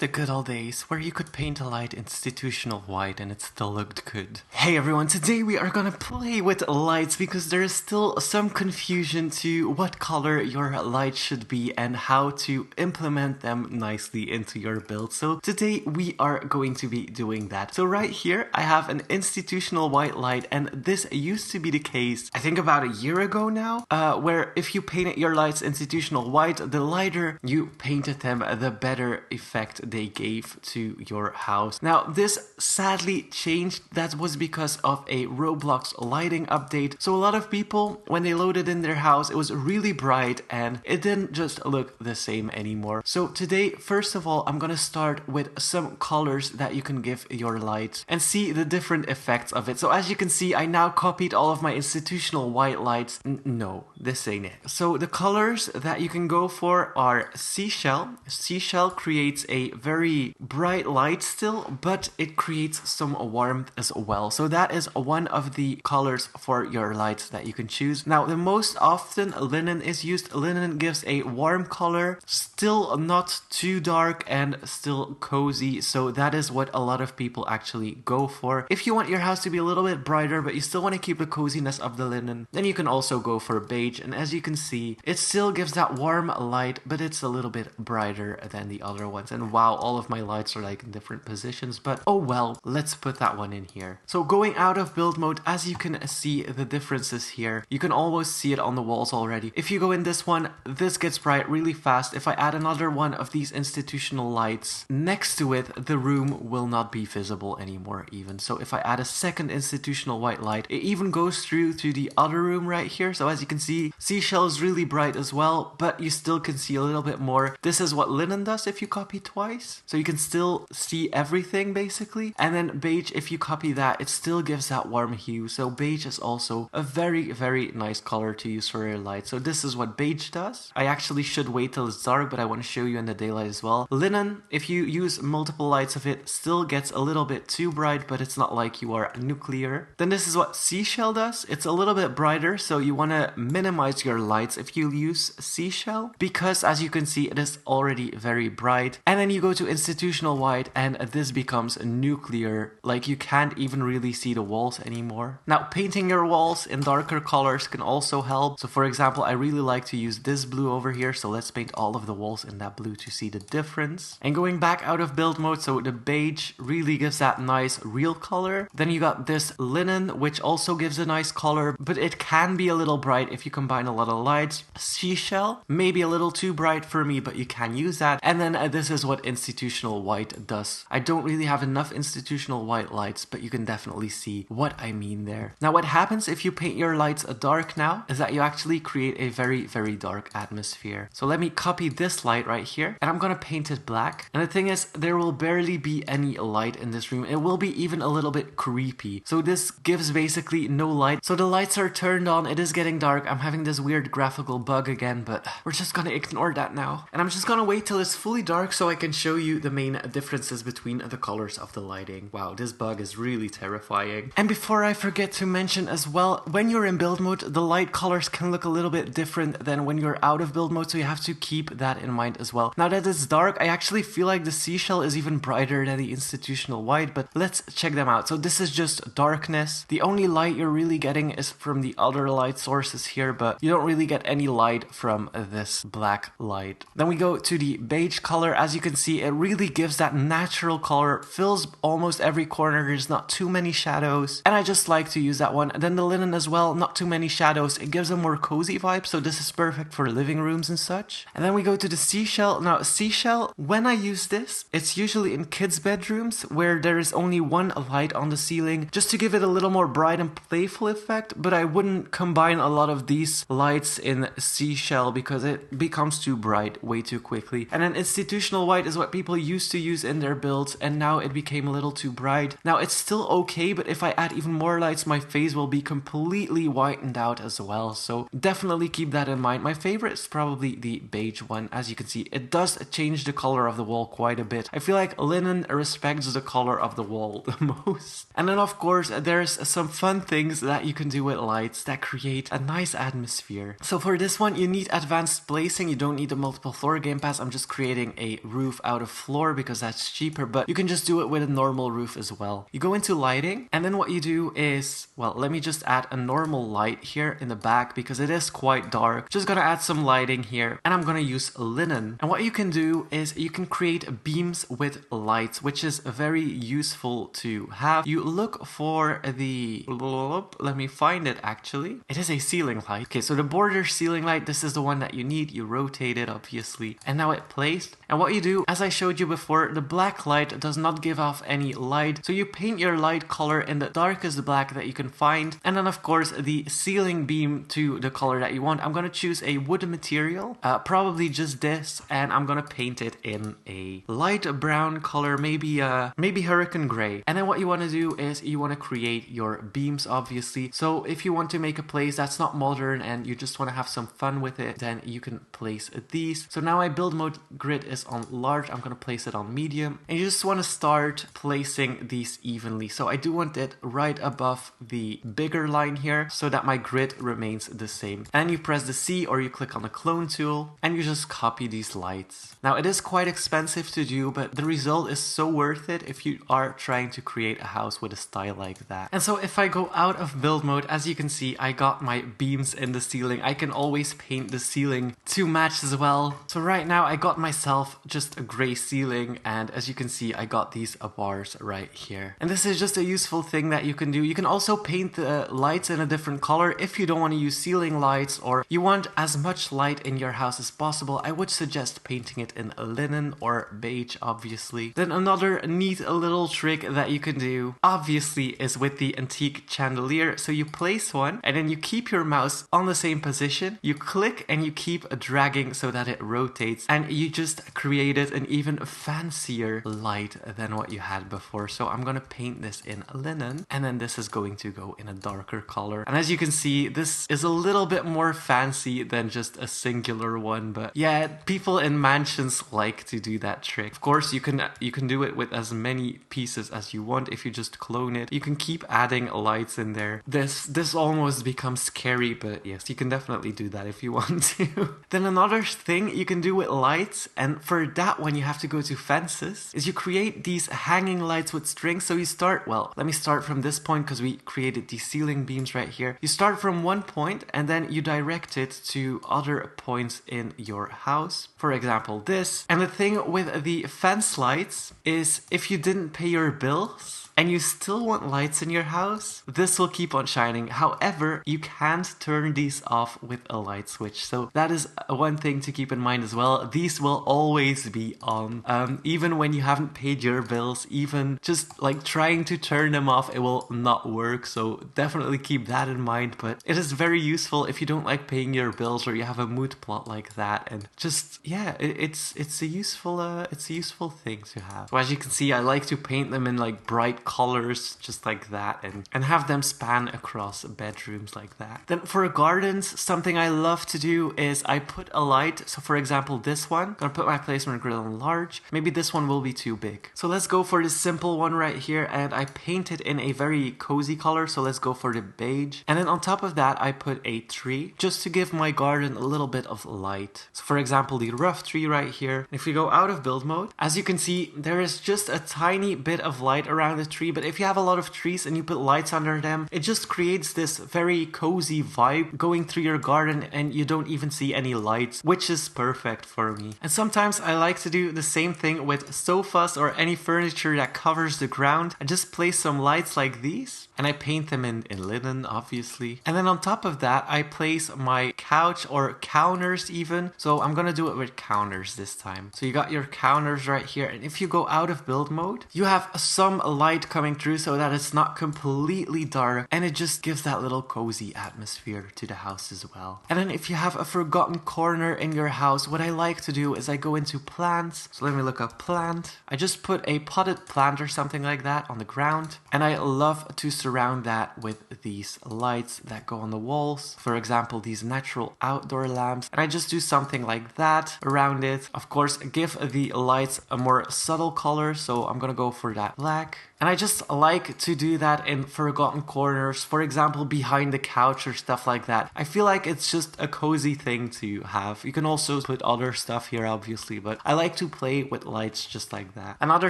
The good old days where you could paint a light institutional white and it still looked good. Hey everyone, today we are gonna play with lights because there is still some confusion to what color your light should be and how to implement them nicely into your build. So today we are going to be doing that. So right here I have an institutional white light, and this used to be the case I think about a year ago now, where if you painted your lights institutional white, the lighter you painted them, the better effect they gave to your house. Now this sadly changed. That was because of a Roblox lighting update. So a lot of people, when they loaded in their house, it was really bright and it didn't just look the same anymore. So today, first of all, I'm gonna start with some colors that you can give your lights and see the different effects of it. So as you can see, I now copied all of my institutional white lights. No, this ain't it. So the colors that you can go for are Seashell. Seashell creates a very bright light still, but it creates some warmth as well. So that is one of the colors for your lights that you can choose. Now, the most often Linen is used. Linen gives a warm color, still not too dark and still cozy. So that is what a lot of people actually go for. If you want your house to be a little bit brighter, but you still want to keep the coziness of the linen, then you can also go for beige. And as you can see, it still gives that warm light, but it's a little bit brighter than the other ones. And wow, all of my lights are like in different positions, but oh well, let's put that one in here. So going out of build mode, as you can see the differences here, you can almost see it on the walls already. If you go in this one, this gets bright really fast. If I add another one of these institutional lights next to it, the room will not be visible anymore even. So if I add a second institutional white light, it even goes through to the other room right here. So as you can see, Seashell is really bright as well, but you still can see a little bit more. This is what Linen does if you copy twice. So you can still see everything basically. And then beige, if you copy that, it still gives that warm hue. So beige is also a very, very nice color to use for your light. So this is what beige does. I actually should wait till it's dark, but I want to show you in the daylight as well. Linen, if you use multiple lights of it, still gets a little bit too bright, but it's not like you are nuclear. Then this is what Seashell does. It's a little bit brighter, so you want to minimize your lights if you use Seashell, because as you can see, it is already very bright. And then you go to institutional white and this becomes nuclear, like you can't even really see the walls anymore. Now painting your walls in darker colors can also help. So for example, I really like to use this blue over here, so let's paint all of the walls in that blue to see the difference. And going back out of build mode, so the beige really gives that nice real color. Then you got this Linen, which also gives a nice color, but it can be a little bright if you combine a lot of lights. Seashell, maybe a little too bright for me, but you can use that. And then this is what institutional white does. I don't really have enough institutional white lights, but you can definitely see what I mean there. Now what happens if you paint your lights dark now is that you actually create a very, very dark atmosphere. So let me copy this light right here and I'm gonna paint it black. And the thing is, there will barely be any light in this room. It will be even a little bit creepy. So this gives basically no light. So the lights are turned on, it is getting dark. I'm having this weird graphical bug again, but we're just gonna ignore that now. And I'm just gonna wait till it's fully dark so I can show you the main differences between the colors of the lighting. Wow, this bug is really terrifying. And before I forget to mention as well, when you're in build mode, the light colors can look a little bit different than when you're out of build mode, so you have to keep that in mind as well. Now that it's dark, I actually feel like the Seashell is even brighter than the institutional white, but let's check them out. So this is just darkness. The only light you're really getting is from the other light sources here, but you don't really get any light from this black light. Then we go to the beige color. As you can see, it really gives that natural color, fills almost every corner. There's not too many shadows, and I just like to use that one. And then the Linen as well, not too many shadows. It gives a more cozy vibe, so this is perfect for living rooms and such. And then we go to the Seashell. Now Seashell, when I use this, it's usually in kids' bedrooms where there is only one light on the ceiling, just to give it a little more bright and playful effect, but I wouldn't combine a lot of these lights in Seashell because it becomes too bright way too quickly. And then institutional white is what people used to use in their builds, and now it became a little too bright. Now it's still okay, but if I add even more lights, my face will be completely whitened out as well. So definitely keep that in mind. My favorite is probably the beige one. As you can see, it does change the color of the wall quite a bit. I feel like Linen respects the color of the wall the most. And then of course, there's some fun things that you can do with lights that create a nice atmosphere. So for this one, you need advanced placing. You don't need a multiple floor game pass. I'm just creating a roof out out of floor because that's cheaper, but you can just do it with a normal roof as well. You go into lighting, and then what you do is, well, let me just add a normal light here in the back because it is quite dark. Just gonna add some lighting here, and I'm gonna use linen. And what you can do is you can create beams with lights, which is very useful to have. You look for the, let me find it actually. It is a ceiling light. Okay, so the border ceiling light, this is the one that you need. You rotate it obviously, and now it placed. And what you do, as I showed you before, the black light does not give off any light, so you paint your light color in the darkest black that you can find, and then of course the ceiling beam to the color that you want. I'm gonna choose a wood material, probably just this, and I'm gonna paint it in a light brown color, maybe Hurricane Gray. And then what you want to do is you want to create your beams obviously. So if you want to make a place that's not modern and you just want to have some fun with it, then you can place these. So now my build mode grid is on large. I'm going to place it on medium, and you just want to start placing these evenly. So I do want it right above the bigger line here so that my grid remains the same. And you press the C or you click on the clone tool and you just copy these lights. Now it is quite expensive to do, but the result is so worth it if you are trying to create a house with a style like that. And so if I go out of build mode, as you can see, I got my beams in the ceiling. I can always paint the ceiling to match as well. So right now I got myself just a gray ceiling, and as you can see, I got these bars right here. And this is just a useful thing that you can do. You can also paint the lights in a different color if you don't want to use ceiling lights, or you want as much light in your house as possible. I would suggest painting it in linen or beige, obviously. Then another neat little trick that you can do, obviously, is with the antique chandelier. So you place one and then you keep your mouse on the same position, you click and you keep dragging so that it rotates, and you just created an even fancier light than what you had before. So I'm gonna paint this in linen, and then this is going to go in a darker color. And as you can see, this is a little bit more fancy than just a singular one, but yeah, people in mansions like to do that trick. Of course, you can do it with as many pieces as you want. If you just clone it, you can keep adding lights in there. This almost becomes scary, but yes, you can definitely do that if you want to. Then another thing you can do with lights, and for that one you have to go to fences, is you create these hanging lights with strings. So you start, well, let me start from this point because we created these ceiling beams right here. You start from one point and then you direct it to other points in your house. For example, this. And the thing with the fence lights is if you didn't pay your bills and you still want lights in your house, this will keep on shining. However, you can't turn these off with a light switch. So that is one thing to keep in mind as well. These will always be on. Even when you haven't paid your bills, even just like trying to turn them off, it will not work. So definitely keep that in mind. But it is very useful if you don't like paying your bills or you have a mood plot like that. And just, yeah, it's a useful thing to have. So as you can see, I like to paint them in like bright colors just like that, and have them span across bedrooms like that. Then for gardens, something I love to do is I put a light. So for example, this one, I'm gonna put my placement grid on large. Maybe this one will be too big. So let's go for this simple one right here, and I paint it in a very cozy color. So let's go for the beige. And then on top of that, I put a tree just to give my garden a little bit of light. So for example, the rough tree right here. If we go out of build mode, as you can see, there is just a tiny bit of light around the tree, but if you have a lot of trees and you put lights under them, it just creates this very cozy vibe going through your garden, and you don't even see any lights, which is perfect for me. And sometimes I like to do the same thing with sofas or any furniture that covers the ground. I just place some lights like these, and I paint them in linen, obviously. And then on top of that, I place my couch or counters even. So I'm gonna do it with counters this time. So you got your counters right here, and if you go out of build mode, you have some light coming through so that it's not completely dark, and it just gives that little cozy atmosphere to the house as well. And then if you have a forgotten corner in your house, what I like to do is I go into plants. So let me look up plant. I just put a potted plant or something like that on the ground, and I love to surround that with these lights that go on the walls. For example, these natural outdoor lamps, and I just do something like that around it. Of course, give the lights a more subtle color, so I'm gonna go for that black. And I just like to do that in forgotten corners, for example, behind the couch or stuff like that. I feel like it's just a cozy thing to have. You can also put other stuff here, obviously, but I like to play with lights just like that. Another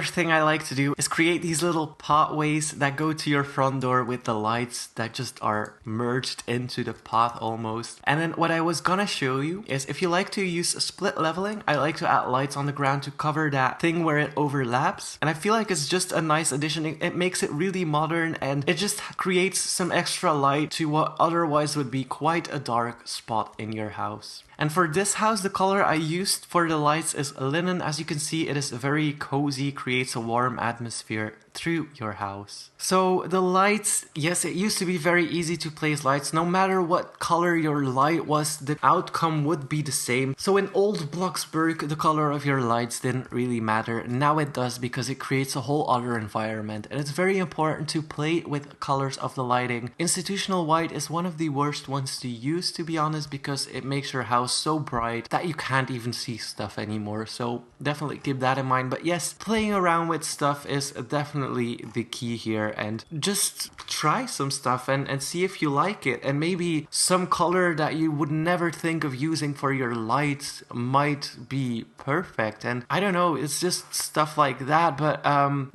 thing I like to do is create these little pathways that go to your front door with the lights that just are merged into the path almost. And then what I was gonna show you is if you like to use split leveling, I like to add lights on the ground to cover that thing where it overlaps. And I feel like it's just a nice addition. It makes it really modern and it just creates some extra light to what otherwise would be quite a dark spot in your house. And for this house, the color I used for the lights is linen. As you can see, it is very cozy, creates a warm atmosphere through your house. So the lights, yes, it used to be very easy to place lights. No matter what color your light was, the outcome would be the same. So in old Bloxburg, the color of your lights didn't really matter. Now it does because it creates a whole other environment. And it's very important to play with colors of the lighting. Institutional white is one of the worst ones to use, to be honest, because it makes your house so bright that you can't even see stuff anymore. So definitely keep that in mind. But yes, playing around with stuff is definitely the key here, and just try some stuff and see if you like it. And maybe some color that you would never think of using for your lights might be perfect. And I don't know, it's just stuff like that. But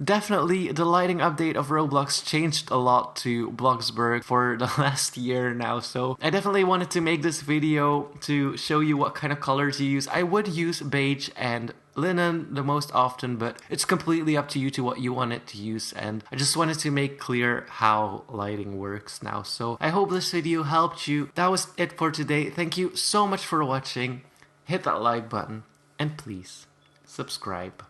definitely the lighting update of Roblox changed a lot to Bloxburg for the last year now. So I definitely wanted to make this video to show you what kind of colors to use. I would use beige and linen the most often, but it's completely up to you to what you want it to use. And I just wanted to make clear how lighting works now. So I hope this video helped you. That was it for today. Thank you so much for watching. Hit that like button and please subscribe.